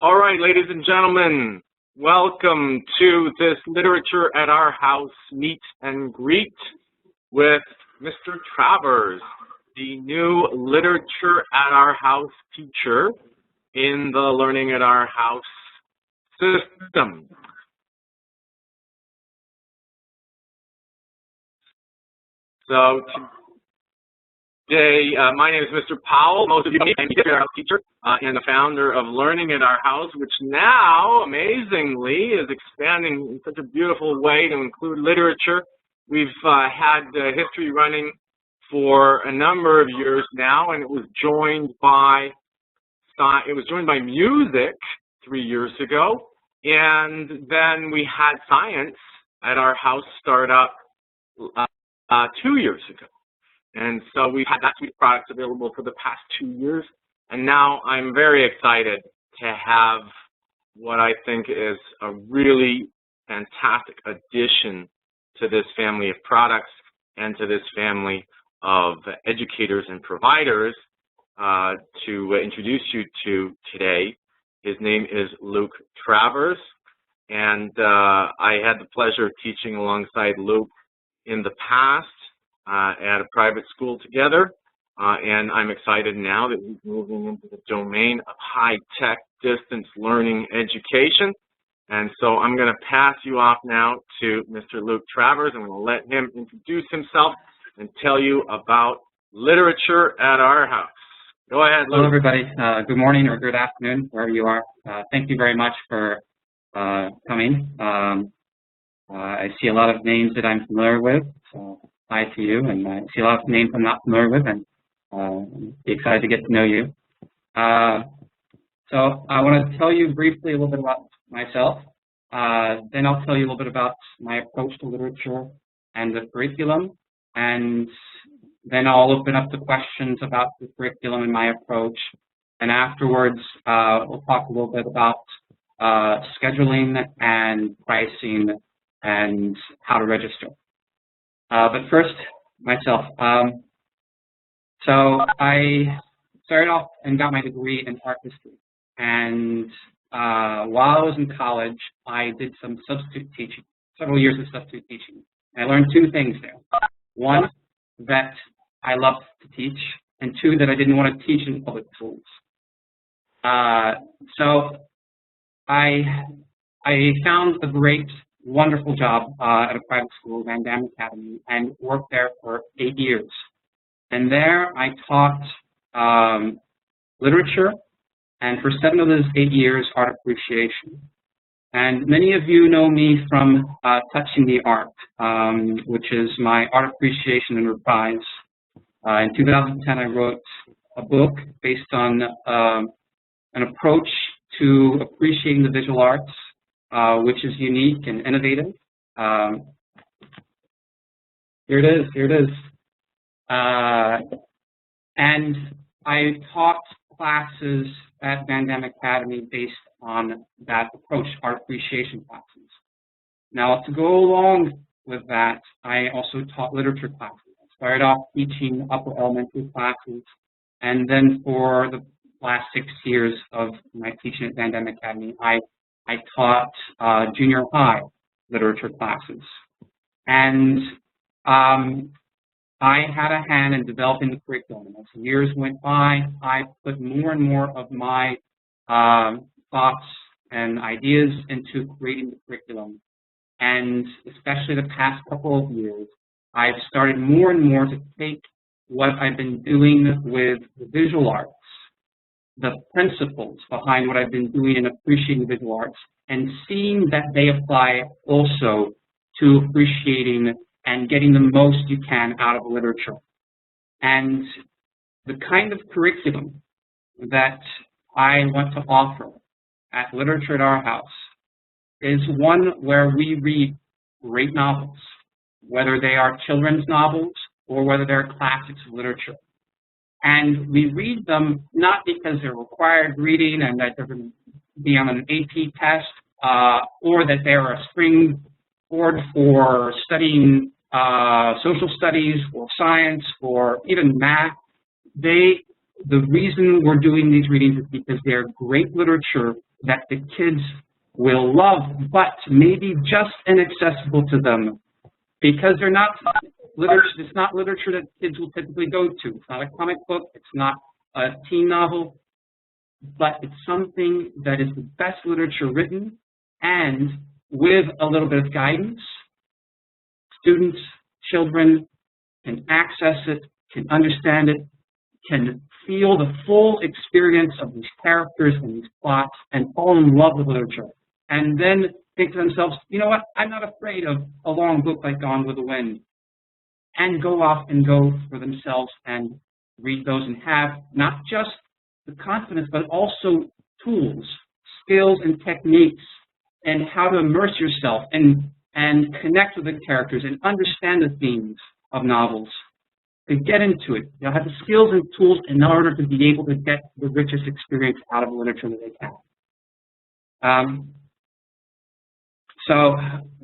All right, ladies and gentlemen, welcome to this Literature at Our House meet and greet with Mr. Travers, the new Literature at Our House teacher in the Learning at Our House system. So today, my name is Mr. Powell. Most of you know me. I'm the Our House teacher and the founder of Learning at Our House, which now, amazingly, is expanding in such a beautiful way to include literature. We've had history running for a number of years now, and it was joined by music 3 years ago, and then we had science at our house start up 2 years ago. And so we've had that suite of products available for the past 2 years, and now I'm very excited to have what I think is a really fantastic addition to this family of products and to this family of educators and providers to introduce you to today. His name is Luke Travers, and I had the pleasure of teaching alongside Luke in the past at a private school together, and I'm excited now that he's moving into the domain of high-tech distance learning education. And so I'm going to pass you off now to Mr. Luke Travers. I'm going to let him introduce himself and tell you about Literature at Our House. Go ahead, Luke. Hello, everybody. Good morning or good afternoon, wherever you are. Thank you very much for coming. I see a lot of names that I'm familiar with, so hi to you, and I see a lot of names I'm not familiar with, and be excited to get to know you. So I want to tell you briefly a little bit about myself. Then I'll tell you a little bit about my approach to literature and the curriculum, and then I'll open up to questions about the curriculum and my approach. And afterwards, we'll talk a little bit about scheduling and pricing and how to register. But first, myself. So I started off and got my degree in art history. And while I was in college, I did some substitute teaching, several years of substitute teaching. And I learned two things there. One, that I loved to teach, and two, that I didn't want to teach in public schools. So I found a great, wonderful job at a private school, Van Damme Academy, and worked there for 8 years. And there I taught literature, and for 7 of those 8 years, art appreciation. And many of you know me from Touching the Art, which is my art appreciation and reprise. In 2010, I wrote a book based on an approach to appreciating the visual arts, which is unique and innovative. Here it is. And I taught classes at Van Damme Academy based on that approach, art appreciation classes. Now, to go along with that, I also taught literature classes. I started off teaching upper elementary classes, and then for the last 6 years of my teaching at Van Damme Academy, I taught junior high literature classes. And I had a hand in developing the curriculum. As years went by, I put more and more of my thoughts and ideas into creating the curriculum. And especially the past couple of years, I've started more and more to take what I've been doing with the visual arts, the principles behind what I've been doing in appreciating visual arts, and seeing that they apply also to appreciating and getting the most you can out of literature. And the kind of curriculum that I want to offer at Literature at Our House is one where we read great novels, whether they are children's novels or whether they're classics of literature. And we read them not because they're required reading and that they're going to be on an AP test or that they're a springboard for studying social studies or science or even math. They the reason we're doing these readings is because they're great literature that the kids will love, but maybe just inaccessible to them because they're not literature. It's not literature that kids will typically go to. It's not a comic book. It's not a teen novel, but it's something that is the best literature written, and with a little bit of guidance, students, children can access it, can understand it, can feel the full experience of these characters and these plots and fall in love with literature. And then think to themselves, you know what, I'm not afraid of a long book like Gone with the Wind. And go off and go for themselves and read those and have not just the confidence, but also tools, skills, and techniques, and how to immerse yourself and connect with the characters and understand the themes of novels. To get into it, you'll have the skills and tools in order to be able to get the richest experience out of literature that they can. So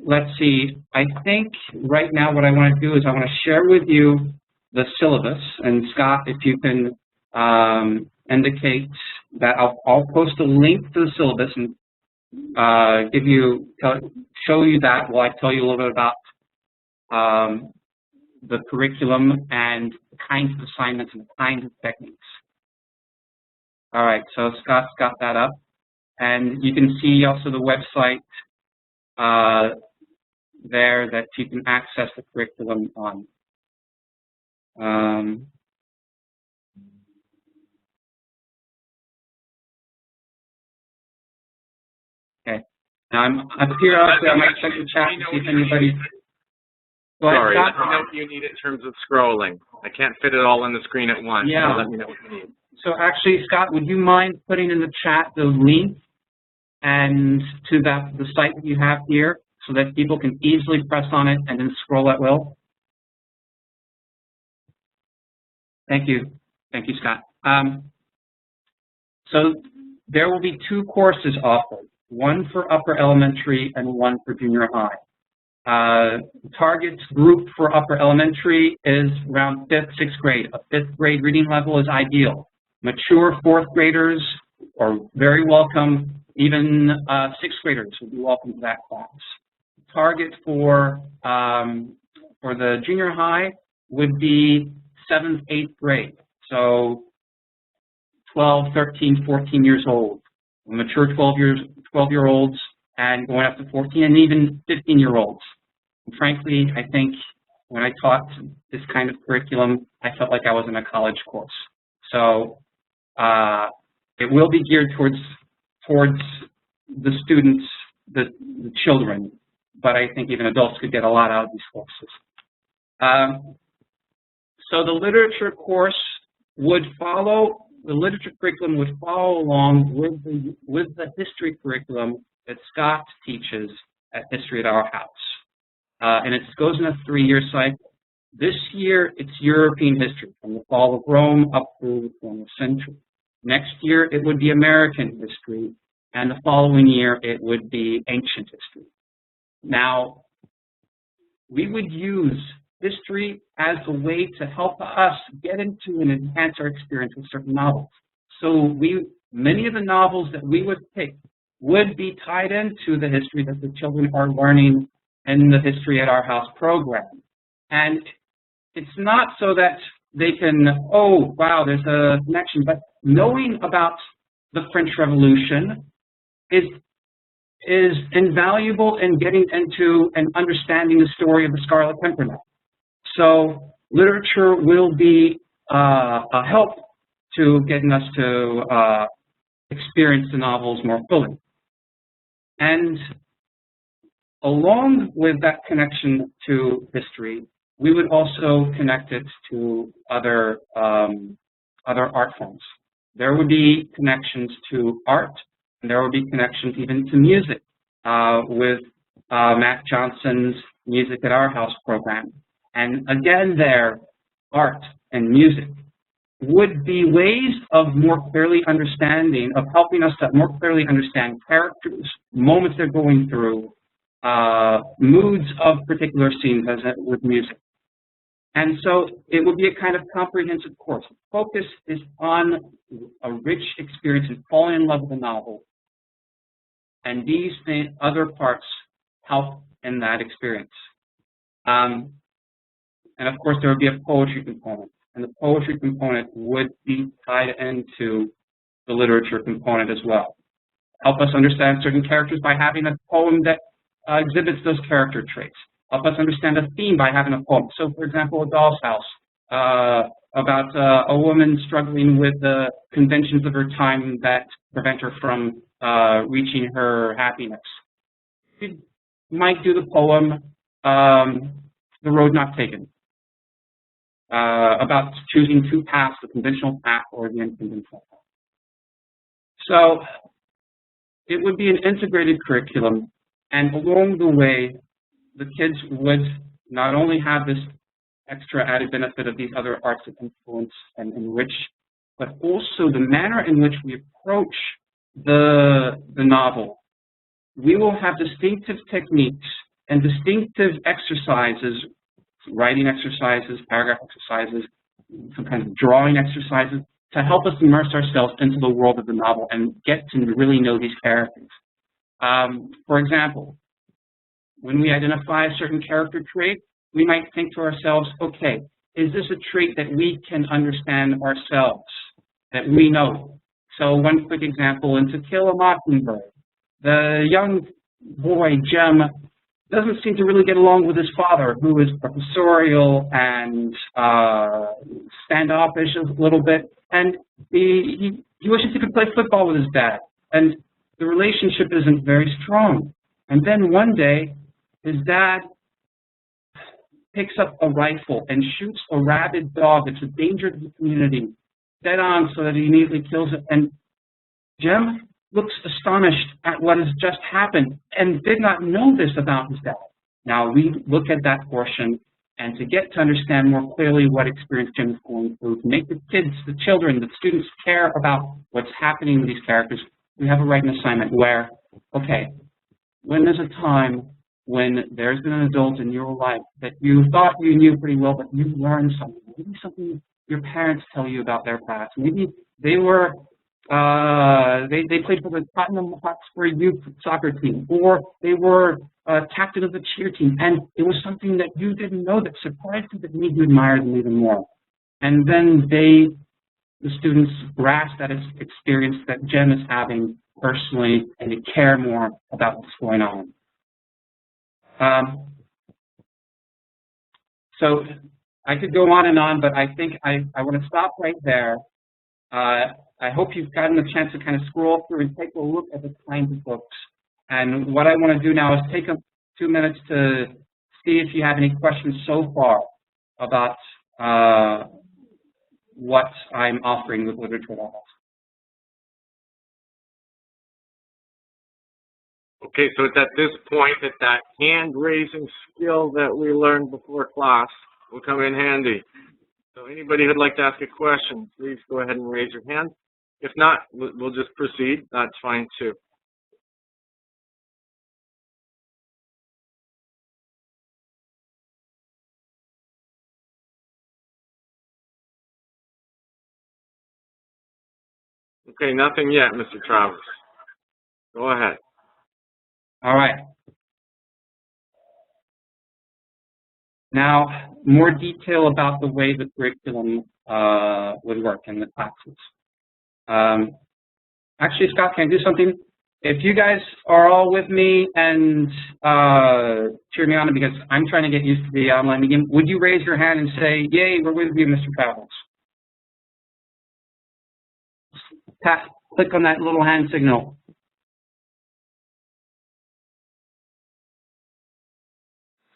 let's see. I think right now what I want to do is I want to share with you the syllabus. And Scott, if you can indicate that, I'll post a link to the syllabus and show you that while I tell you a little bit about the curriculum and the kinds of assignments and the kinds of techniques. All right, so Scott's got that up. And you can see also the website there that you can access the curriculum on. Okay. Now I'm up here. I might check the chat to see if anybody. Sorry, let me know what you need in terms of scrolling. I can't fit it all on the screen at once. Yeah. So let me know what you need. So actually, Scott, would you mind putting in the chat the link and to the site that you have here so that people can easily press on it and then scroll at will? Thank you. Thank you, Scott. So there will be 2 courses offered, one for upper elementary and one for junior high. Target group for upper elementary is around 5th, 6th grade. A 5th grade reading level is ideal. Mature 4th graders are very welcome. Even 6th graders would be welcome to that class. Target for the junior high would be 7th, 8th grade. So 12, 13, 14 years old. Mature 12-year-olds and going up to 14 and even 15-year-olds. Frankly, I think when I taught this kind of curriculum, I felt like I was in a college course. So it will be geared towards the students, the children, but I think even adults could get a lot out of these courses. So the literature course would follow, the literature curriculum would follow along with the history curriculum that Scott teaches at History at Our House. And it goes in a 3-year cycle. This year, it's European history, from the fall of Rome up through the 20th century. Next year, it would be American history, and the following year, it would be ancient history. Now, we would use history as a way to help us get into and enhance our experience with certain novels. So many of the novels that we would pick would be tied into the history that the children are learning in the History at Our House program. And it's not so that they can, oh, wow, there's a connection, but knowing about the French Revolution is invaluable in getting into and understanding the story of the Scarlet Pimpernel. So literature will be a help to getting us to experience the novels more fully. And along with that connection to history, we would also connect it to other art forms. There would be connections to art, and there would be connections even to music with Matt Johnson's Music at Our House program. And again there, art and music would be ways of more clearly understanding, of helping us to more clearly understand characters, moments they're going through, moods of particular scenes as with music. And so it would be a kind of comprehensive course. The focus is on a rich experience and falling in love with the novel. And these other parts help in that experience. And of course, there would be a poetry component. And the poetry component would be tied into the literature component as well. Help us understand certain characters by having a poem that exhibits those character traits. Help us understand a theme by having a poem. So, for example, A Doll's House, about a woman struggling with the conventions of her time that prevent her from reaching her happiness. You might do the poem, The Road Not Taken, about choosing two paths, the conventional path or the unconventional path. So it would be an integrated curriculum, and along the way, the kids would not only have this extra added benefit of these other arts that influence and enrich, but also the manner in which we approach the novel. We will have distinctive techniques and distinctive exercises, writing exercises, paragraph exercises, some kind of drawing exercises, to help us immerse ourselves into the world of the novel and get to really know these characters. For example, when we identify a certain character trait, we might think to ourselves, okay, is this a trait that we can understand ourselves, that we know? So one quick example, in To Kill a Mockingbird, the young boy, Jem, doesn't seem to really get along with his father, who is professorial and standoffish a little bit, and he wishes he could play football with his dad, and the relationship isn't very strong. And then one day, his dad picks up a rifle and shoots a rabid dog that's a danger to the community, dead on, so that he immediately kills it. And Jem looks astonished at what has just happened and did not know this about his dad. Now we look at that portion, and to get to understand more clearly what experience Jem is going through, to make the kids, the children, the students care about what's happening with these characters, we have a writing assignment where, okay, when there's a time when there's been an adult in your life that you thought you knew pretty well, but you learned something, maybe something your parents tell you about their past, maybe they were they played for the Tottenham Hotspur youth soccer team, or they were captain of the cheer team, and it was something that you didn't know that surprised you, that made you admire them even more. And then the students grasp that experience that Jem is having personally, and they care more about what's going on. So I could go on, but I think I want to stop right there. I hope you've gotten a chance to kind of scroll through and take a look at the kinds of books. And what I want to do now is take 2 minutes to see if you have any questions so far about what I'm offering with Literature House. Okay, so it's at this point that hand-raising skill that we learned before class will come in handy. So anybody who'd like to ask a question, please go ahead and raise your hand. If not, we'll just proceed. That's fine too. Okay, nothing yet, Mr. Travers. Go ahead. All right. Now, more detail about the way the curriculum would work in the classes. Actually, Scott, can I do something? If you guys are all with me and cheer me on, because I'm trying to get used to the online medium, would you raise your hand and say, yay, we're with you, Mr. Travers? Click on that little hand signal.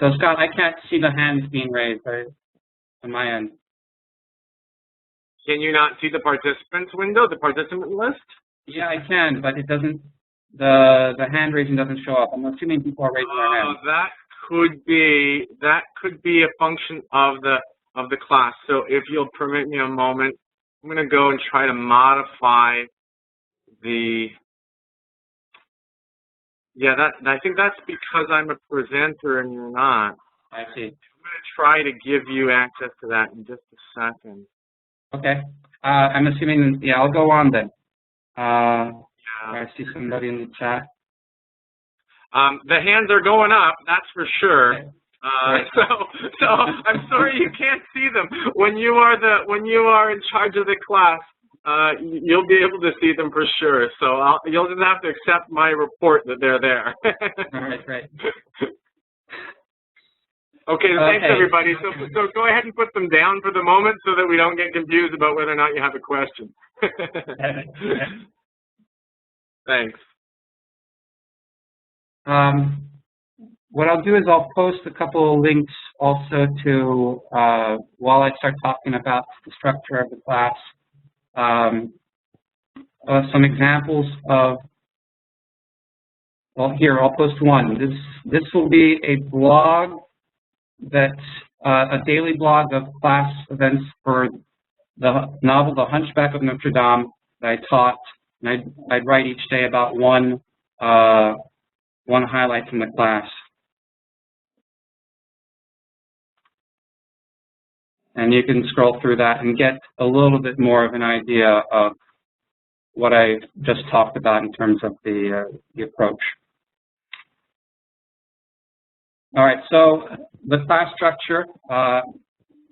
So, Scott, I can't see the hands being raised on my end. Can you not see the participants window, the participant list? Yeah, I can, but it doesn't. The hand raising doesn't show up. I'm assuming people are raising their hands. That could be a function of the class. So if you'll permit me a moment, I'm going to go and try to modify the. Yeah, I think that's because I'm a presenter and you're not. I see. going to try to give you access to that in just a second. Okay. I'm assuming, yeah, I'll go on then. Yeah. I see somebody in the chat. The hands are going up, that's for sure. Okay. Right. So I'm sorry you can't see them. When you are in charge of the class, you'll be able to see them for sure. So you'll just have to accept my report that they're there. All right, great. Okay, thanks everybody. So go ahead and put them down for the moment so that we don't get confused about whether or not you have a question. Thanks. What I'll do is I'll post a couple of links also to, while I start talking about the structure of the class, some examples of, well, here, I'll post one. This will be a blog that's a daily blog of class events for the novel The Hunchback of Notre Dame that I taught, and I'd write each day about one highlight from the class. And you can scroll through that and get a little bit more of an idea of what I just talked about in terms of the approach. All right, so the class structure,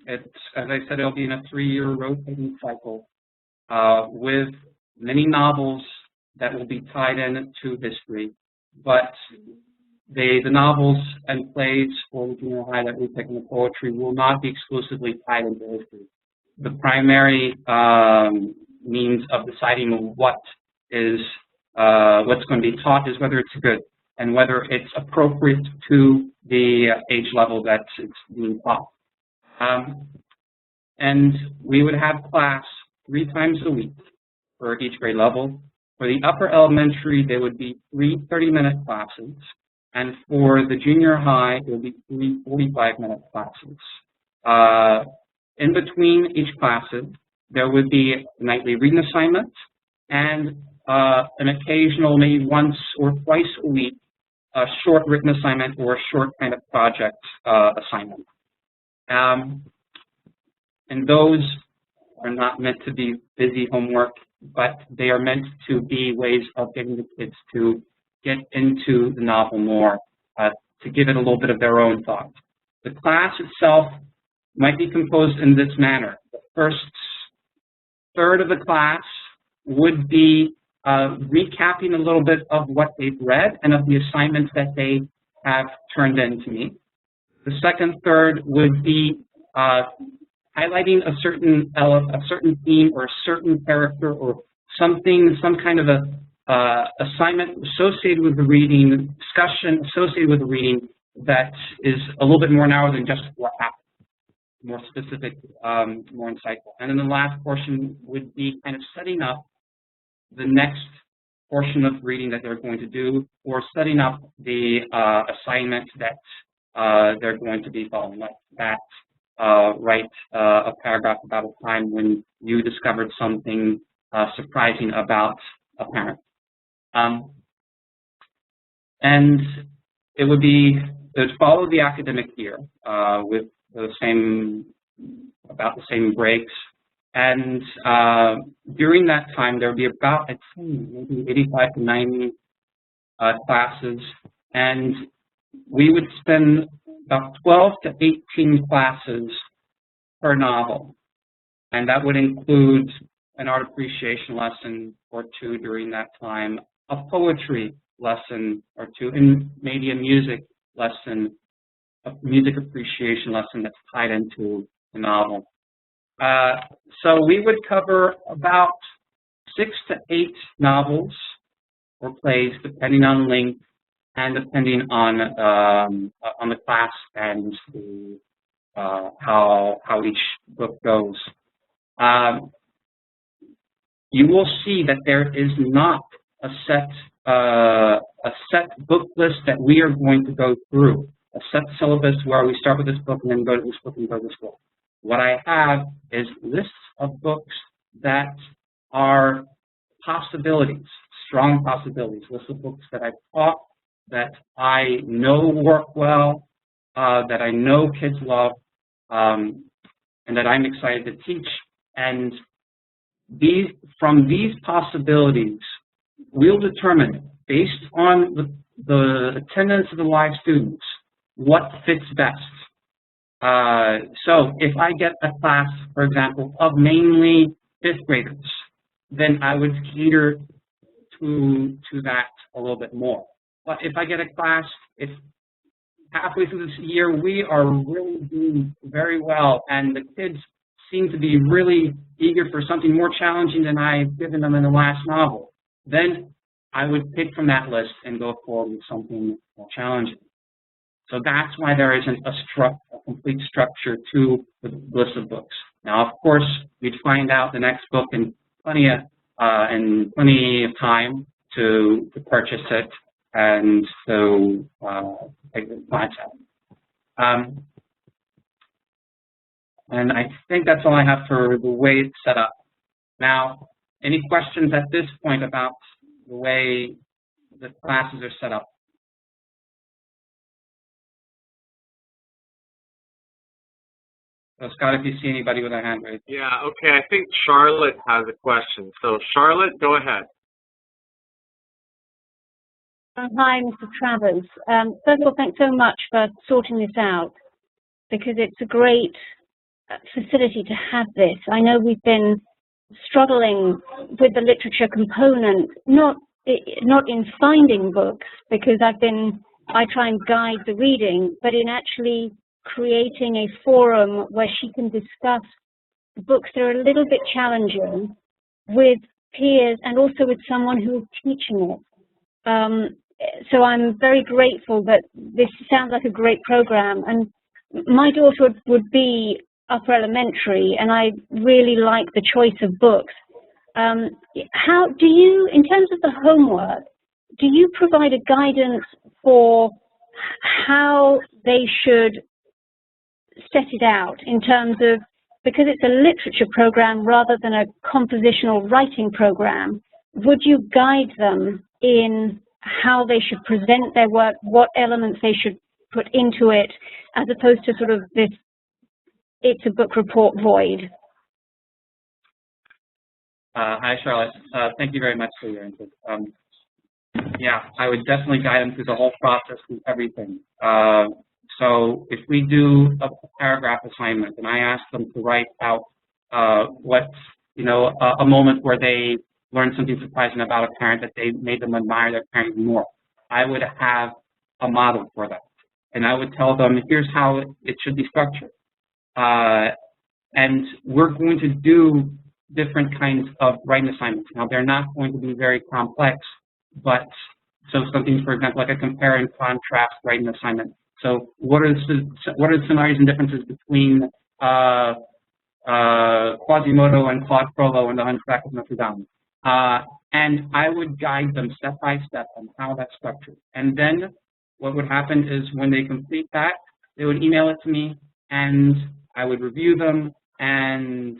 it's, as I said, it'll be in a 3-year rotating cycle with many novels that will be tied in to history, but the novels and plays for the junior high that we pick in the poetry will not be exclusively tied into history. The primary means of deciding what is what's going to be taught is whether it's good and whether it's appropriate to the age level that it's being taught. And we would have class 3 times a week for each grade level. For the upper elementary, there would be 3 30-minute classes. And for the junior high, it would be 3 45-minute classes. In between each classes, there would be a nightly reading assignment and an occasional, maybe once or twice a week, a short written assignment or a short kind of project assignment. And those are not meant to be busy homework, but they are meant to be ways of getting the kids to get into the novel more, to give it a little bit of their own thought. The class itself might be composed in this manner. The first third of the class would be recapping a little bit of what they've read and of the assignments that they have turned in to me. The second third would be highlighting a certain theme or a certain character or something, some kind of a assignment associated with the reading, discussion associated with the reading that is a little bit more narrow than just what happened, more specific, more insightful. And then the last portion would be kind of setting up the next portion of reading that they're going to do, or setting up the assignment that they're going to be following, like that. Write a paragraph about a time when you discovered something surprising about a parent. And it would follow the academic year with about the same breaks. And during that time, there would be about, I'd say, maybe 85 to 90 classes. And we would spend about 12 to 18 classes per novel. And that would include an art appreciation lesson or 2 during that time, a poetry lesson or 2, and maybe a music lesson, a music appreciation lesson that's tied into the novel. So we would cover about 6 to 8 novels or plays, depending on length and depending on the class and the, how each book goes. You will see that there is not a set book list that we are going to go through, a set syllabus where we start with this book and then go to this book and go to this book. What I have is lists of books that are possibilities, strong possibilities, lists of books that I've taught, that I know work well, that I know kids love, and that I'm excited to teach. And from these possibilities, we'll determine, based on the attendance of the live students, what fits best. So if I get a class, for example, of mainly 5th graders, then I would cater to that a little bit more. But if I get a class, if halfway through this year we are really doing very well and the kids seem to be really eager for something more challenging than I've given them in the last novel, then I would pick from that list and go forward with something more challenging. So that's why there isn't a complete structure to the list of books. Now, of course, you'd find out the next book in plenty of time to purchase it and to take the class out. And I think that's all I have for the way it's set up. Now, any questions at this point about the way the classes are set up? So, Scott, if you see anybody with a hand raised. Yeah, okay, I think Charlotte has a question. So, Charlotte, go ahead. Hi, Mr. Travers. First of all, thanks so much for sorting this out, because it's a great facility to have this. I know we've been struggling with the literature component, not in finding books, because I try and guide the reading, but in actually creating a forum where she can discuss books that are a little bit challenging with peers and also with someone who is teaching it. So I'm very grateful that this sounds like a great program. And my daughter would be upper elementary, and I really like the choice of books. How do you, in terms of the homework, do you provide a guidance for how they should set it out in terms of, because it's a literature program rather than a compositional writing program, would you guide them in how they should present their work, what elements they should put into it, as opposed to sort of this, it's a book report void? Hi, Charlotte. Thank you very much for your input. Yeah, I would definitely guide them through the whole process, through everything. So if we do a paragraph assignment and I ask them to write out a moment where they learned something surprising about a parent that they made them admire their parent more, I would have a model for that. And I would tell them, here's how it should be structured. And we're going to do different kinds of writing assignments. Now, they're not going to be very complex, but so something, for example, like a compare and contrast writing assignment. So what are the similarities and differences between Quasimodo and Claude Frollo and the Hunchback of Notre Dame? And I would guide them step by step on how that's structured. And then what would happen is when they complete that, they would email it to me, and I would review them. And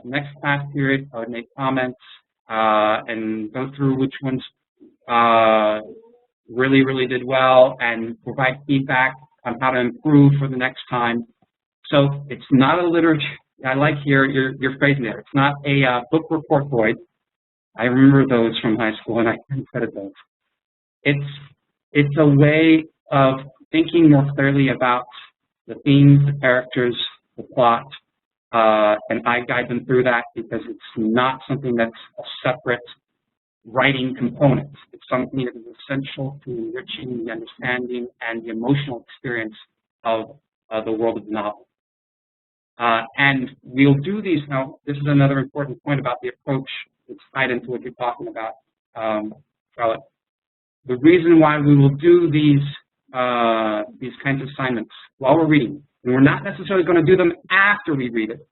next class period, I would make comments and go through which ones really did well and provide feedback on how to improve for the next time. So it's not a literature. I like your phrasing there. It's not a book report void. I remember those from high school, and I can credit those. It's a way of thinking more clearly about the themes, the characters, the plot, and I guide them through that because it's not something that's a separate writing component. It's something that is essential to enriching the understanding and the emotional experience of the world of the novel. And we'll do these now. This is another important point about the approach that's tied into what you're talking about, Charlotte. The reason why we will do these kinds of assignments while we're reading, and we're not necessarily going to do them after we read it,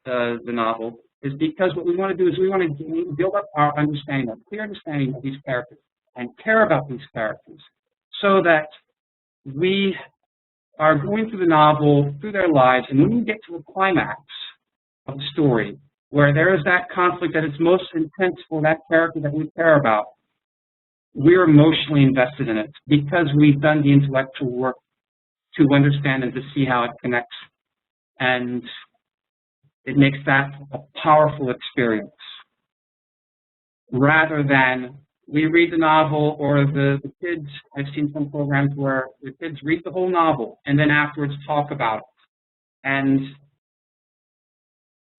the novel, is because what we want to do is we want to build up our understanding, a clear understanding of these characters and care about these characters so that we are going through the novel, through their lives, and when we get to the climax of the story, where there is that conflict that is most intense for that character that we care about, we're emotionally invested in it because we've done the intellectual work to understand and to see how it connects. And it makes that a powerful experience. Rather than we read the novel or the kids, I've seen some programs where the kids read the whole novel and then afterwards talk about it. And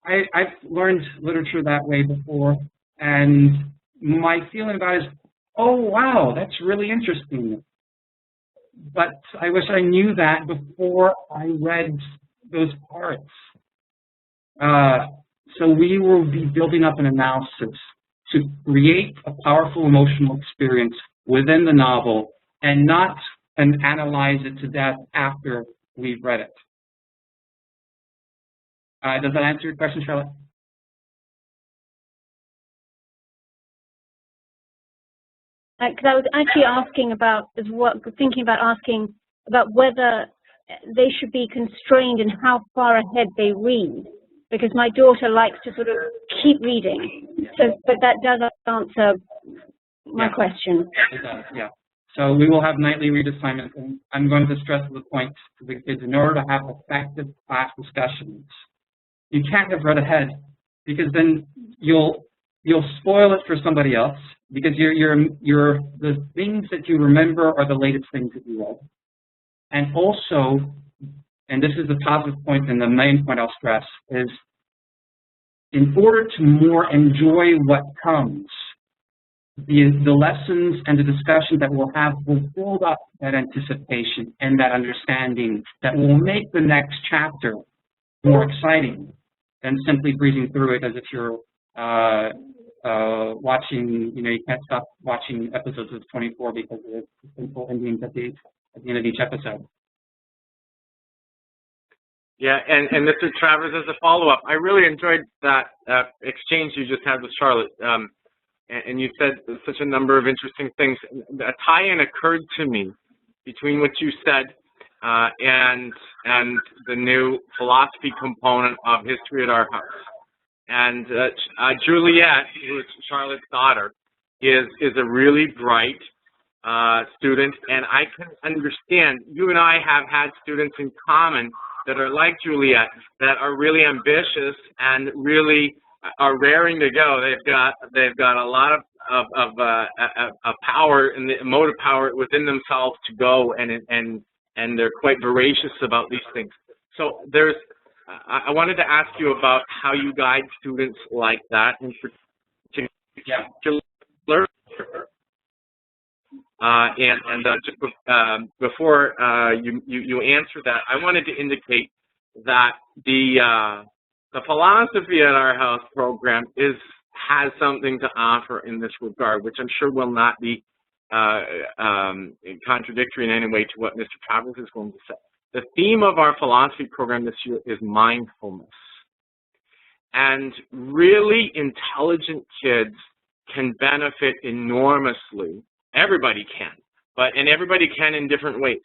I've learned literature that way before, and my feeling about it is, oh wow, that's really interesting. But I wish I knew that before I read those parts. So we will be building up an analysis to create a powerful emotional experience within the novel and not analyze it to death after we've read it. Does that answer your question, Charlotte? Because I was actually asking about, thinking about asking about whether they should be constrained in how far ahead they read, because my daughter likes to sort of keep reading. So, but that does answer my question. It does, yeah. So we will have nightly read assignments, and I'm going to stress the point to the kids, in order to have effective class discussions, you can't have read ahead, because then you'll spoil it for somebody else, because the things that you remember are the latest things that you read. And also, and this is the positive point and the main point I'll stress, is in order to more enjoy what comes, the lessons and the discussions that we'll have will build up that anticipation and that understanding that will make the next chapter more exciting than simply breezing through it as if you're watching, you can't stop watching episodes of 24 because of the simple endings at the end of each episode. Yeah, and Mr. Travers, as a follow-up, I really enjoyed that exchange you just had with Charlotte. And you said such a number of interesting things. A tie-in occurred to me between what you said and the new philosophy component of History at Our House. And Juliet, who is Charlotte's daughter, is a really bright student, and I can understand, you and I have had students in common that are like Juliet, that are really ambitious and really are raring to go. They've got a lot of power and the emotive power within themselves to go, and they're quite voracious about these things. So I wanted to ask you about how you guide students like that in particular. Just before you answer that, I wanted to indicate that the Philosophy at Our House program has something to offer in this regard, which I'm sure will not be contradictory in any way to what Mr. Travers is going to say. The theme of our philosophy program this year is mindfulness. And really intelligent kids can benefit enormously. Everybody can, and everybody can in different ways,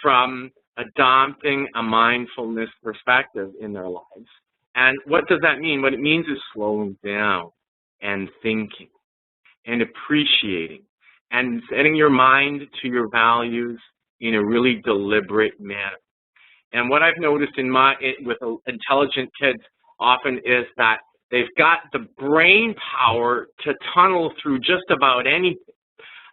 from adopting a mindfulness perspective in their lives. And what does that mean? What it means is slowing down and thinking and appreciating and setting your mind to your values in a really deliberate manner. And what I've noticed with intelligent kids often is that they've got the brain power to tunnel through just about anything.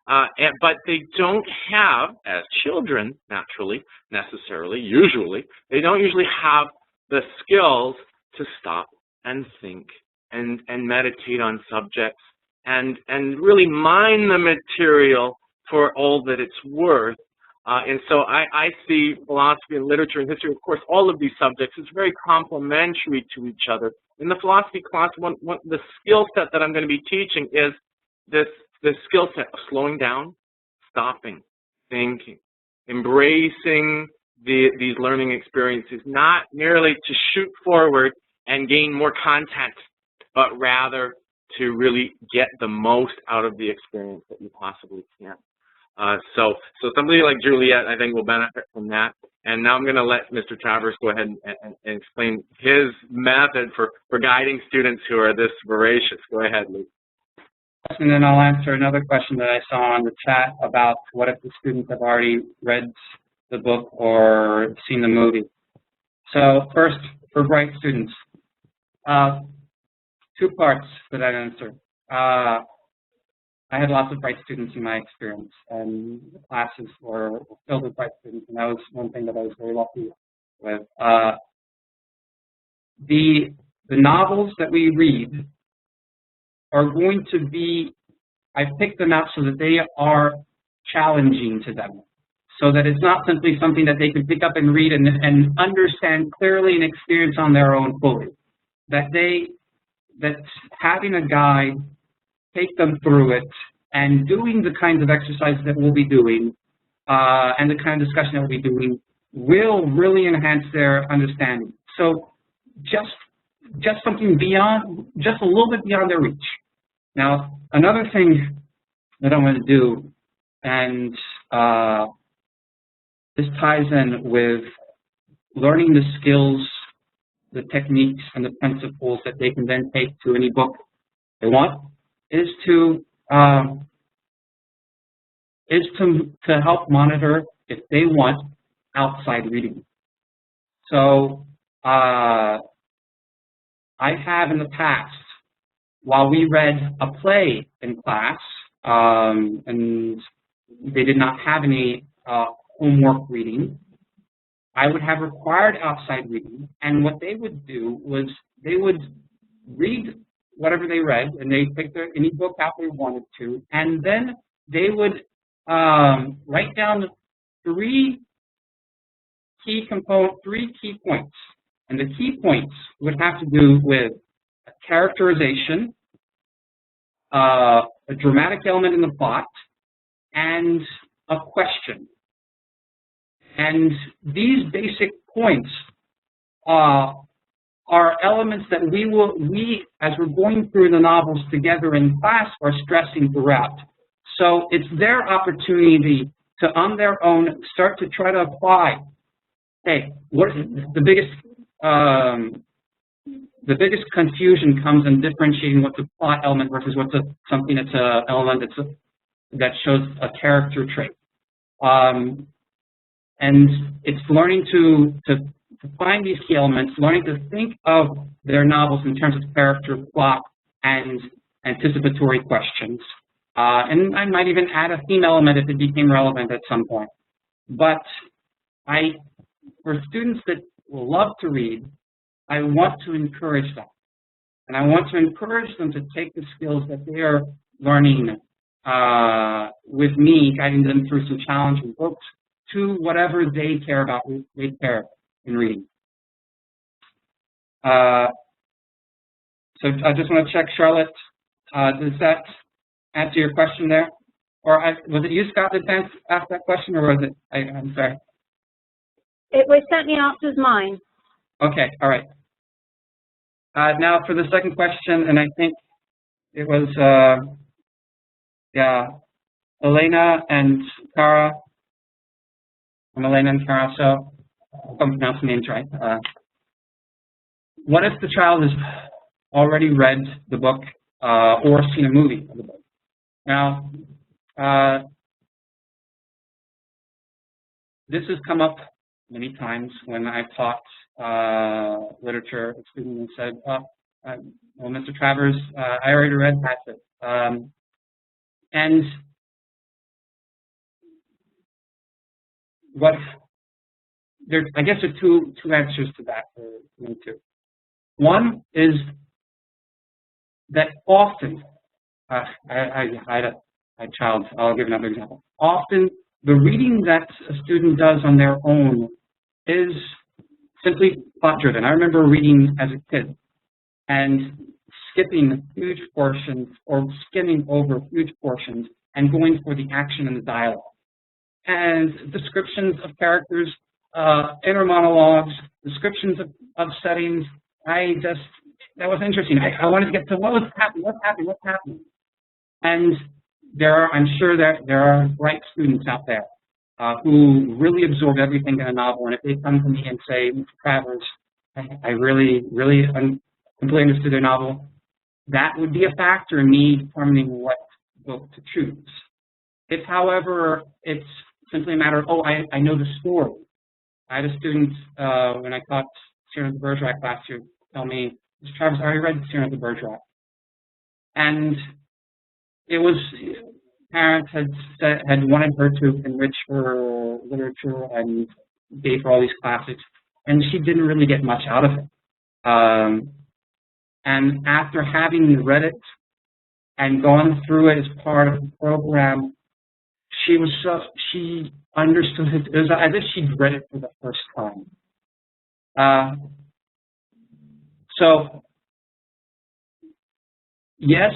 But they don't have, as children, naturally, necessarily, usually, they don't usually have the skills to stop and think and meditate on subjects and really mine the material for all that it's worth. And so I see philosophy and literature and history, of course, all of these subjects, is very complementary to each other. In the philosophy class, the skill set that I'm going to be teaching is this skill set of slowing down, stopping, thinking, embracing these learning experiences, not merely to shoot forward and gain more content, but rather to really get the most out of the experience that you possibly can. So somebody like Juliet, I think, will benefit from that. And now I'm going to let Mr. Travers go ahead and explain his method for guiding students who are this voracious. Go ahead, Luke. And then I'll answer another question that I saw on the chat about what if the students have already read the book or seen the movie. So first, for bright students, 2 parts for that answer. I had lots of bright students in my experience, and the classes were filled with bright students, and that was one thing that I was very lucky with. The novels that we read are going to be, I picked them out so that they are challenging to them, so that it's not simply something that they can pick up and read and understand clearly and experience on their own fully. That having a guide, take them through it, and doing the kinds of exercises that we'll be doing, and the kind of discussion that we'll be doing, will really enhance their understanding. So just something beyond, just a little bit beyond their reach. Now, another thing that I want to do, and this ties in with learning the skills, the techniques, and the principles that they can then take to any book they want, is to help monitor, if they want, outside reading. So I have in the past, while we read a play in class, and they did not have any homework reading, I would have required outside reading, and what they would do was they would read whatever they read, and they picked any book out they wanted to, and then they would write down 3 key points. And the key points would have to do with a characterization, a dramatic element in the plot, and a question. And these basic points are elements that we, as we're going through the novels together in class, are stressing throughout. So it's their opportunity to, on their own, start to try to apply. Hey, what the biggest confusion comes in differentiating what's a plot element versus what's something that's an element that shows a character trait. And it's learning to find these key elements, learning to think of their novels in terms of character, plot, and anticipatory questions. And I might even add a theme element if it became relevant at some point. But for students that love to read, I want to encourage them. And I want to encourage them to take the skills that they are learning with me, guiding them through some challenging books, to whatever they care about, they care in reading. So I just want to check, Charlotte, does that answer your question there? Or was it you, Scott, that asked that question, or was it, I'm sorry. It certainly answers mine. Okay, all right. Now for the second question, and I think it was, yeah, Elena and Cara. I'm Elena and Cara, so I'm pronouncing names right. What if the child has already read the book or seen a movie of the book? Now, this has come up many times when I've taught literature. A student said, well, Mr. Travers, I already read that. And I guess there are two answers to that for me too. One is that often, I had a child, I'll give another example. Often the reading that a student does on their own is simply plot-driven. I remember reading as a kid and skipping huge portions or skimming over huge portions and going for the action and the dialogue. And descriptions of characters, inner monologues, descriptions of settings, that was interesting. I wanted to get to what's happening. And I'm sure there are bright students out there who really absorb everything in a novel. And if they come to me and say, Mr. Travers, I really completely understood their novel, that would be a factor in me determining what book to choose. If, however, it's simply a matter of, oh, I know the story. I had a student, when I taught Cyrano de Bergerac last year, tell me, Mr. Travers, I already read Cyrano de Bergerac. And it was, parents had wanted her to enrich her literature and gave her all these classics, and she didn't really get much out of it. And after having read it and gone through it as part of the program, she understood it. It was as if she'd read it for the first time. So, yes,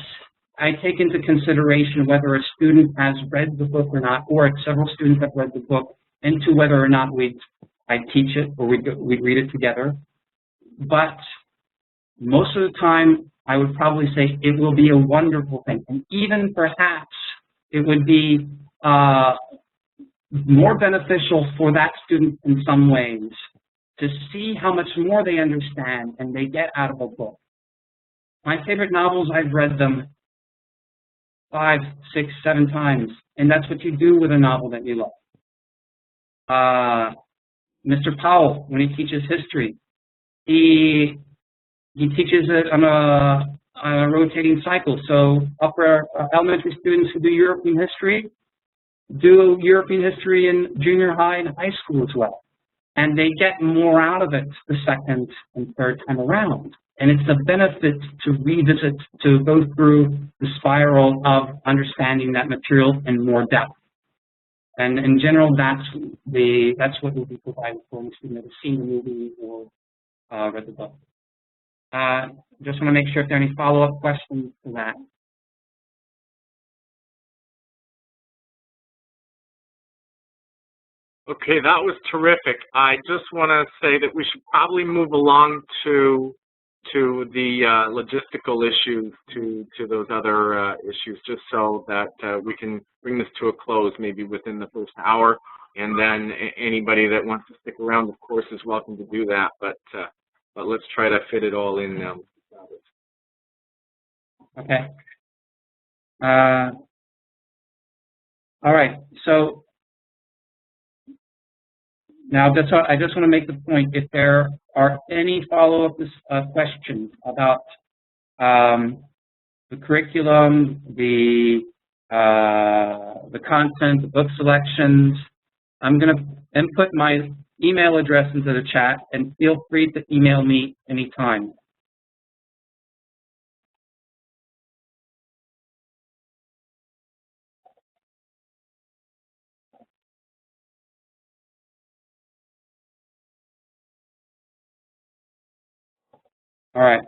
I take into consideration whether a student has read the book or not, or if several students have read the book, into whether or not I teach it or we'd read it together. But most of the time, I would probably say it will be a wonderful thing. And even perhaps it would be more beneficial for that student in some ways to see how much more they understand and they get out of a book. My favorite novels, I've read them 5, 6, 7 times, and that's what you do with a novel that you love. Mr. Powell, when he teaches history, he teaches it on a rotating cycle. So upper elementary students who do European history do European history in junior high and high school as well. And they get more out of it the second and third time around. And it's a benefit to revisit, to go through the spiral of understanding that material in more depth. And in general, that's what will be provided for a student that has seen the movie or read the book. Just want to make sure if there are any follow-up questions to that. Okay, that was terrific. I just want to say that we should probably move along to the logistical issues, to those other issues, just so that we can bring this to a close maybe within the first hour. And then anybody that wants to stick around, of course, is welcome to do that. But let's try to fit it all in now. Okay. All right. So now I just want to make the point, if there are any follow-up questions about the curriculum, the content, the book selections, I'm going to input my email address into the chat, and feel free to email me anytime. All right.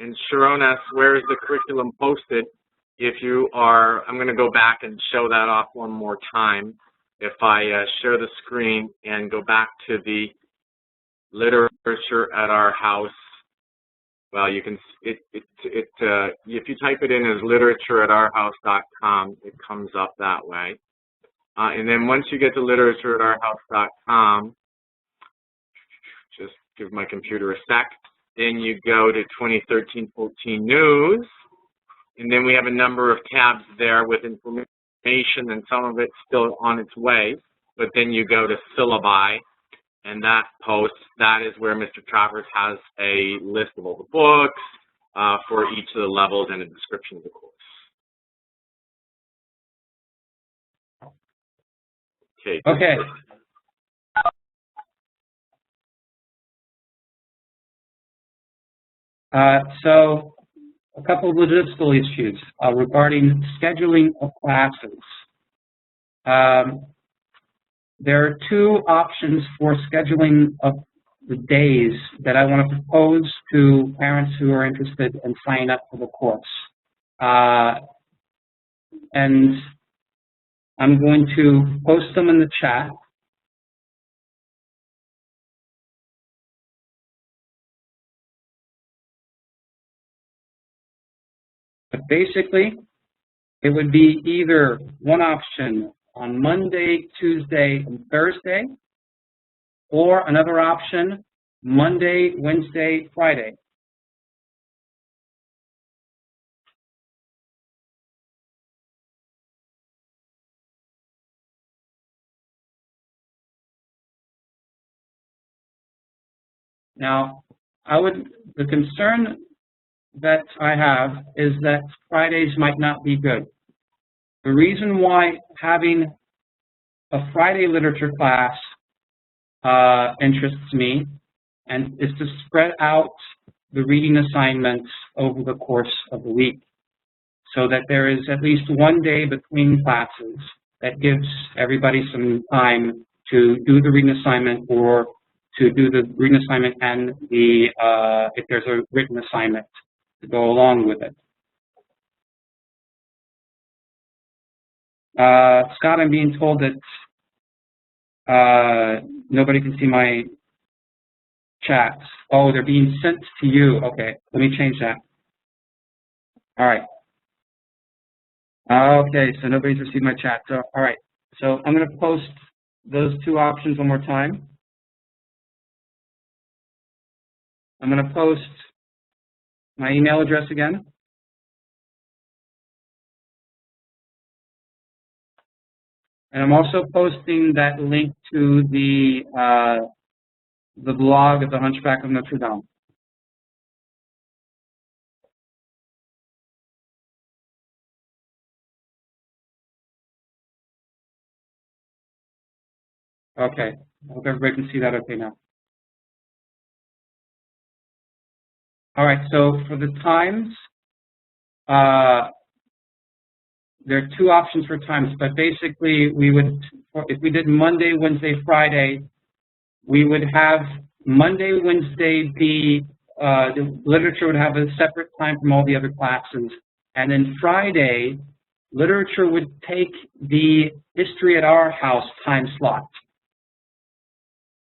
And Sharon asks, where is the curriculum posted? If you are, I'm going to go back and show that off one more time. If I share the screen and go back to the literature at our house, well, you can, if you type it in as literatures@ourhouse.com, it comes up that way. And then once you get to literatures@ourhouse.com, just give my computer a sec. Then you go to 2013-14 news, and then we have a number of tabs there with information, and some of it's still on its way. But then you go to syllabi, and that is where Mr. Travers has a list of all the books for each of the levels and a description of the course. Okay. Okay. So a couple of logistical issues regarding scheduling of classes. There are 2 options for scheduling of the days that I want to propose to parents who are interested in signing up for the course. And I'm going to post them in the chat. But basically, it would be either one option on Monday, Tuesday, and Thursday, or another option, Monday, Wednesday, Friday. Now, the concern that I have is that Fridays might not be good. The reason why having a Friday literature class interests me and is to spread out the reading assignments over the course of the week so that there is at least one day between classes that gives everybody some time to do the reading assignment or to do the reading assignment and if there's a written assignment to go along with it. Scott, I'm being told that nobody can see my chats. Oh, they're being sent to you. Okay, let me change that. All right. Okay, so nobody's received my chat. So, all right. So I'm going to post those two options one more time. I'm going to post my email address again. And I'm also posting that link to the blog of the Hunchback of Notre Dame. Okay, I hope everybody can see that okay now. All right, so for the times, there are two options for times, but basically we would, if we did Monday, Wednesday, Friday, we would have Monday, Wednesday be, the literature would have a separate time from all the other classes, and then Friday, literature would take the history at our house time slot.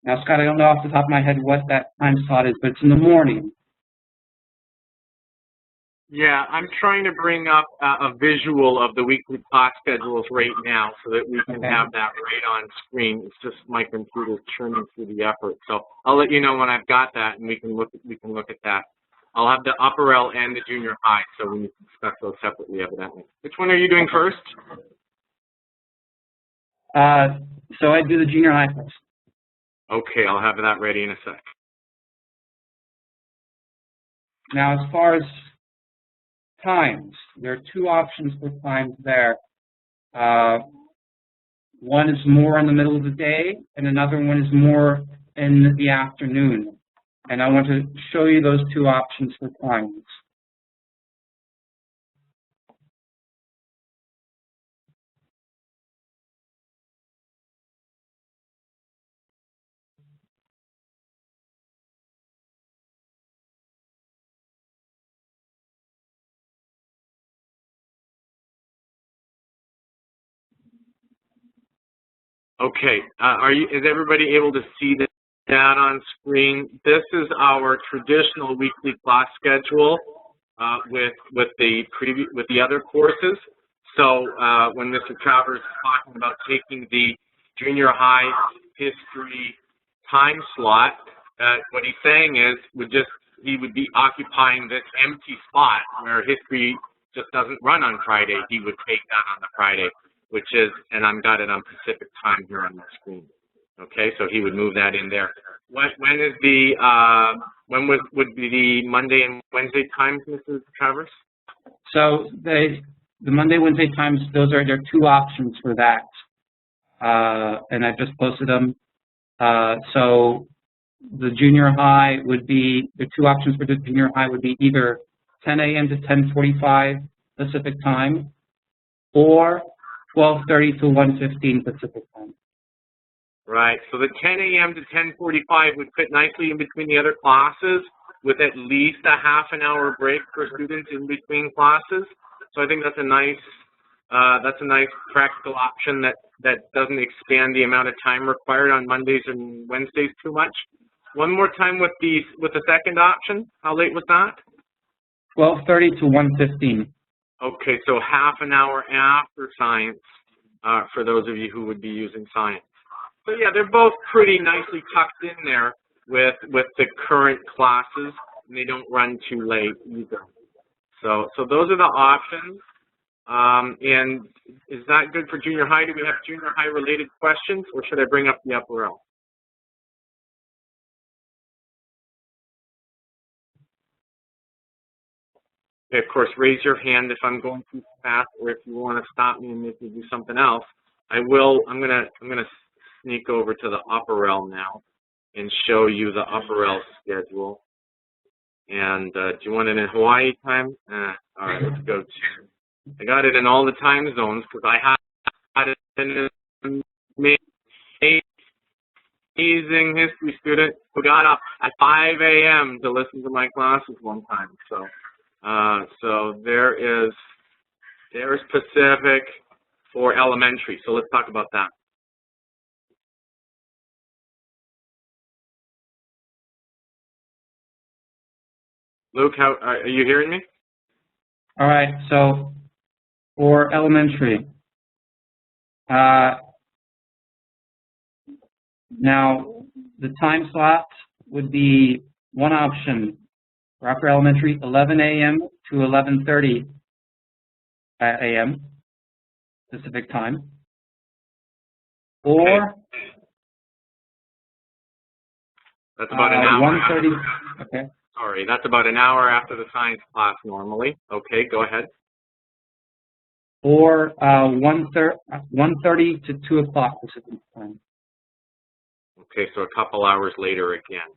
Now, Scott, I don't know off the top of my head what that time slot is, but it's in the morning. Yeah, I'm trying to bring up a visual of the weekly class schedules right now so that we can have that right on screen. It's just my computer's churning through the effort. So I'll let you know when I've got that, and we can look at that. I'll have the upper L and the junior high, so we can discuss those separately, evidently. Which one are you doing first? So I do the junior high first. Okay, I'll have that ready in a sec. Now, as far as times, there are two options for times there. One is more in the middle of the day, and another one is more in the afternoon. And I want to show you those two options for times. Okay, is everybody able to see that on screen? This is our traditional weekly class schedule with the other courses. So when Mr. Travers is talking about taking the junior high history time slot, what he's saying is he would be occupying this empty spot where history just doesn't run on Friday. He would take that on the Friday, which is, and I've got it on Pacific time here on the screen. Okay, so he would move that in there. When is would be the Monday and Wednesday times, Mrs. Travers? So the Monday, Wednesday times, there are two options for that. And I've just posted them. So the junior high would be, the two options for the junior high would be either 10 a.m. to 10:45 Pacific time, or 12:30 to 1:15 Pacific time. Right. So the 10 a.m. to 10:45 would fit nicely in between the other classes, with at least a half an hour break for students in between classes. So I think that's a nice practical option that doesn't expand the amount of time required on Mondays and Wednesdays too much. One more time with the second option. How late was that? 12:30 to 1:15. Okay, so half an hour after science for those of you who would be using science. So yeah, they're both pretty nicely tucked in there with the current classes, and they don't run too late either. So those are the options. And is that good for junior high? Do we have junior high related questions, or should I bring up the upper L? Of course, raise your hand if I'm going too fast, or if you want to stop me and make me do something else. I'm gonna sneak over to the UpperL now and show you the UpperL schedule. And do you want it in Hawaii time? All right, let's go to. I got it in all the time zones because I had it in an amazing history student who got up at 5 a.m. to listen to my classes one time. So there's Pacific for elementary. So let's talk about that. Luke, are you hearing me? All right, so for elementary, now the time slot would be one option for upper elementary, 11 a.m. to 11:30 a.m. Pacific time, or that's about an hour. 1:30. Okay. Sorry, that's about an hour after the science class normally. Okay, go ahead. Or 1:30 to 2 o'clock Pacific time. Okay, so a couple hours later again.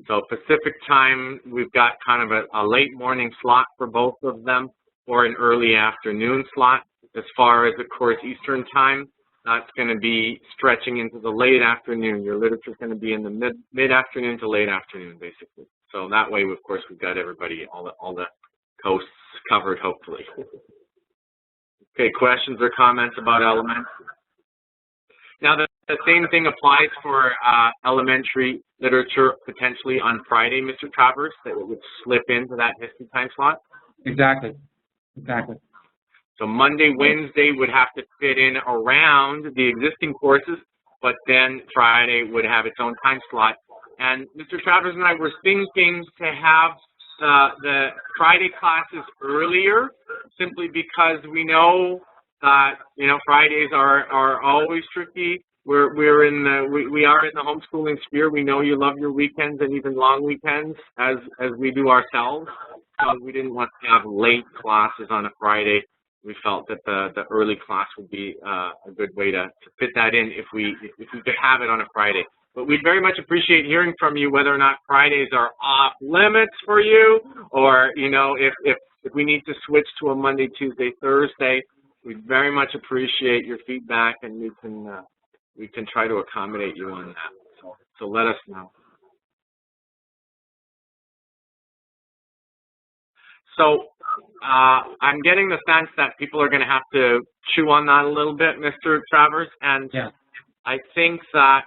So Pacific time, we've got kind of a late morning slot for both of them, or an early afternoon slot. As far as, of course, Eastern time, that's going to be stretching into the late afternoon. Your literature is going to be in the mid-afternoon to late afternoon, basically. So that way, of course, we've got everybody, all the coasts covered, hopefully. Okay, questions or comments about elementary? Now, the same thing applies for elementary literature potentially on Friday, Mr. Travers, that it would slip into that history time slot? Exactly. Exactly. So Monday, Wednesday would have to fit in around the existing courses, but then Friday would have its own time slot. And Mr. Travers and I were thinking to have the Friday classes earlier, simply because we know that, you know, Fridays are always tricky. We are in the homeschooling sphere. We know you love your weekends and even long weekends as we do ourselves. So we didn't want to have late classes on a Friday. We felt that the early class would be a good way to fit that in if we could have it on a Friday. But we'd very much appreciate hearing from you whether or not Fridays are off limits for you, or, you know, if we need to switch to a Monday, Tuesday, Thursday. We'd very much appreciate your feedback, and we can try to accommodate you on that. So let us know. So I'm getting the sense that people are going to have to chew on that a little bit, Mr. Travers, and yeah. I think that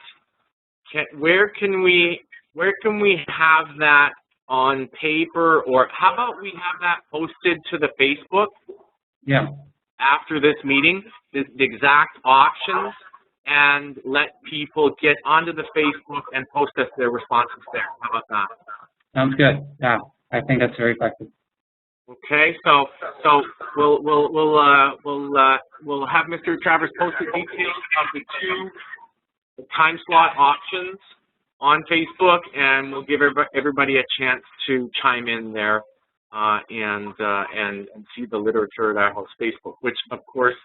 where can we have that on paper, or how about we have that posted to the Facebook? Yeah. After this meeting, the exact options, and let people get onto the Facebook and post us their responses there. How about that? Sounds good. Yeah, I think that's very effective. Okay, so we'll have Mr. Travers post the details of the two time slot options on Facebook, and we'll give everybody a chance to chime in there and see the literature at our house Facebook, which of course,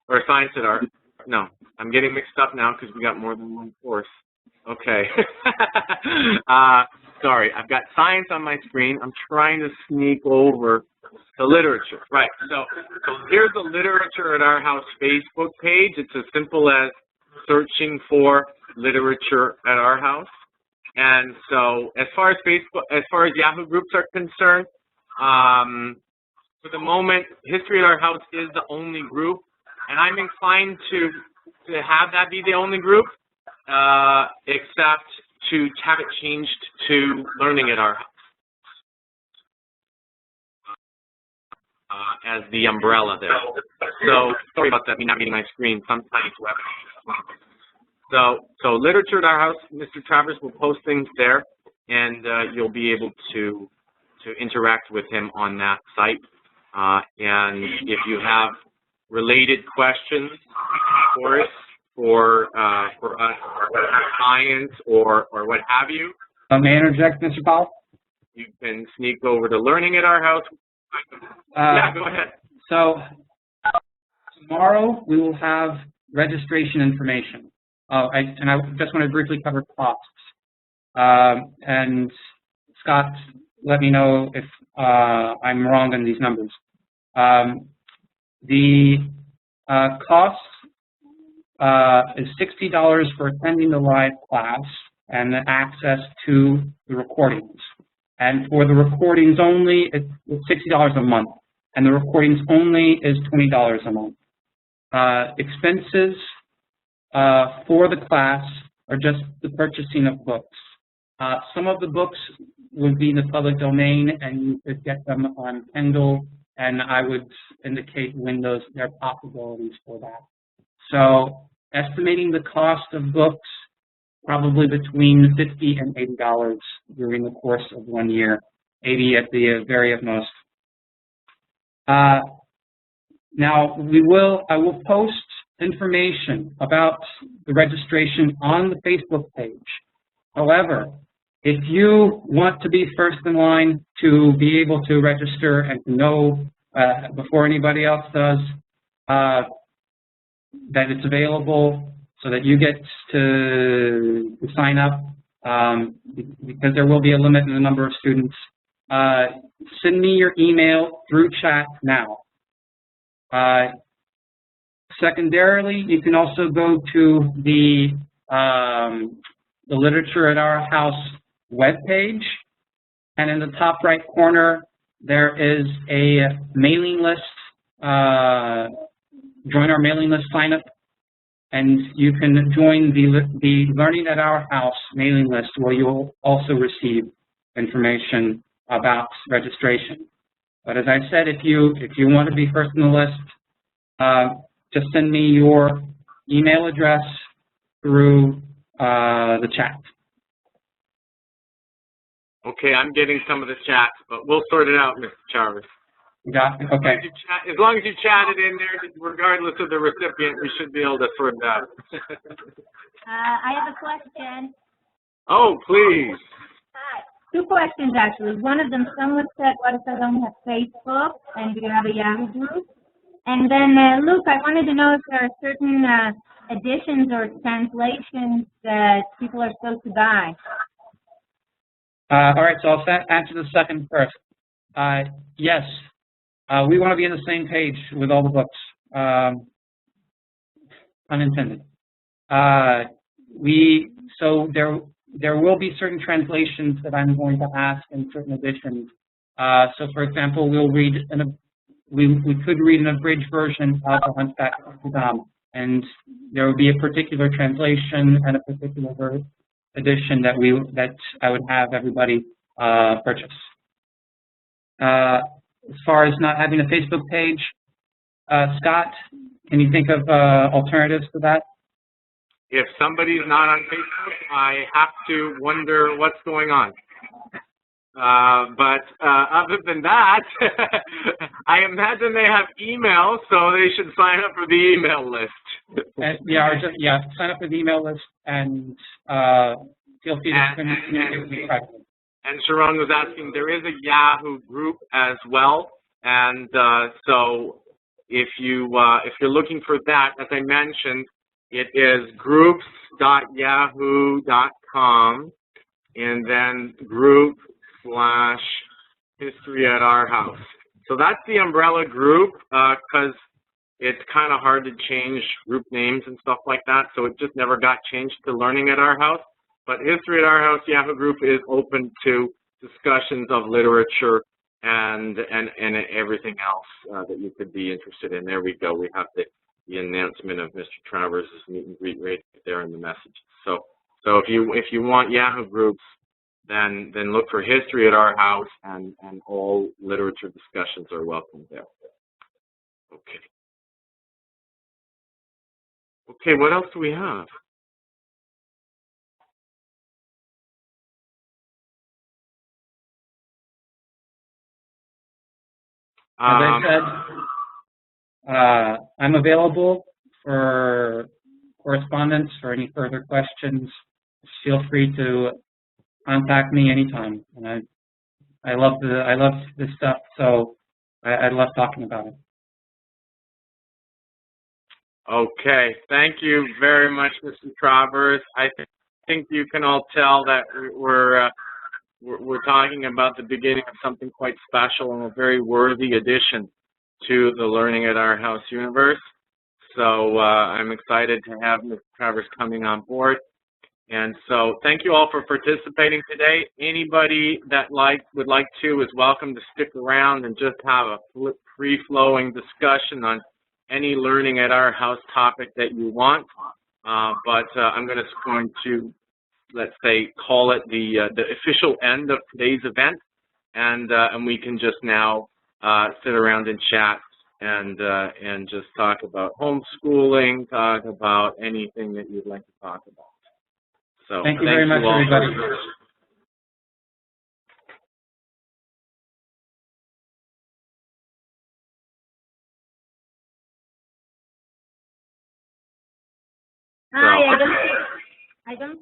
or science at our. No, I'm getting mixed up now because we got more than one course. Okay. Sorry, I've got science on my screen. I'm trying to sneak over the literature. Right, so here's the literature at our house Facebook page. It's as simple as searching for literature at our house. And so as far as Yahoo Groups are concerned, for the moment, History at Our House is the only group, and I'm inclined to have that be the only group, except to have it changed to Learning at Our House as the umbrella there. So sorry about that, me not reading my screen. Sometimes so Literature at Our House, Mr. Travers will post things there, and you'll be able to interact with him on that site. And if you have related questions for us, for us, or science, or what have you. May I interject, Mr. Powell? You can sneak over to Learning at Our House. Yeah, go ahead. So tomorrow we will have registration information. I just want to briefly cover costs. And Scott, let me know if I'm wrong on these numbers. The cost is $60 for attending the live class and access to the recordings. And for the recordings only, it's $60 a month. And the recordings only is $20 a month. Expenses for the class are just the purchasing of books. Some of the books would be in the public domain, and you could get them on Kindle, and I would indicate when there are possibilities for that. So estimating the cost of books, probably between $50 and $80 during the course of 1 year, 80 at the very utmost. Now, I will post information about the registration on the Facebook page. However, if you want to be first in line to be able to register and to know before anybody else does that it's available so that you get to sign up, because there will be a limit in the number of students, send me your email through chat now. Secondarily, you can also go to the Literature at Our House webpage, and in the top right corner there is a mailing list. Join our mailing list sign up, and you can join the Learning at Our House mailing list, where you'll also receive information about registration. But as I said, if you want to be first on the list, just send me your email address through the chat. Okay, I'm getting some of the chat, but we'll sort it out, Mr. Travers. Got it? Okay. As long as you chat it in there, regardless of the recipient, we should be able to sort it out. I have a question. Oh, please. Hi. Two questions, actually. One of them, someone said, what if I don't have Facebook and do you have a Yahoo group? And then, Luke, I wanted to know if there are certain editions or translations that people are supposed to buy. All right, so I'll answer the second first. Yes, we want to be on the same page with all the books, unintended. So there will be certain translations that I'm going to ask in certain editions. So, for example, we could read an abridged version of The Hunchback of Notre Dame, and there would be a particular translation and a particular edition that I would have everybody purchase. As far as not having a Facebook page, Scott, can you think of alternatives to that? If somebody's not on Facebook, I have to wonder what's going on. But other than that, I imagine they have email, so they should sign up for the email list. Sign up for the email list and feel free to communicate with me privately. And Sharon was asking, there is a Yahoo group as well, and so if you're looking for that, as I mentioned, it is groups.yahoo.com, and then group/History at Our House. So that's the umbrella group, because it's kind of hard to change group names and stuff like that, so it just never got changed to Learning at Our House. But History at Our House Yahoo group is open to discussions of literature and everything else that you could be interested in. There we go. We have the announcement of Mr. Travers' meet and greet right there in the message. So if you want Yahoo groups, then look for History at Our House, and all literature discussions are welcome there. Okay. Okay, what else do we have? As I said, I'm available for correspondence, for any further questions. Feel free to contact me anytime, and I'd I love this stuff, so I love talking about it. Okay, thank you very much, Mr. Travers. I think you can all tell that we're talking about the beginning of something quite special and a very worthy addition to the Learning at Our House universe. So I'm excited to have Mr. Travers coming on board. And so thank you all for participating today. Anybody that would like to is welcome to stick around and just have a free-flowing discussion on any Learning at Our House topic that you want. But I'm going to, let's say, call it the official end of today's event, and we can just now sit around and chat and just talk about homeschooling, talk about anything that you'd like to talk about. So thank you very much, everybody. Hi, I don't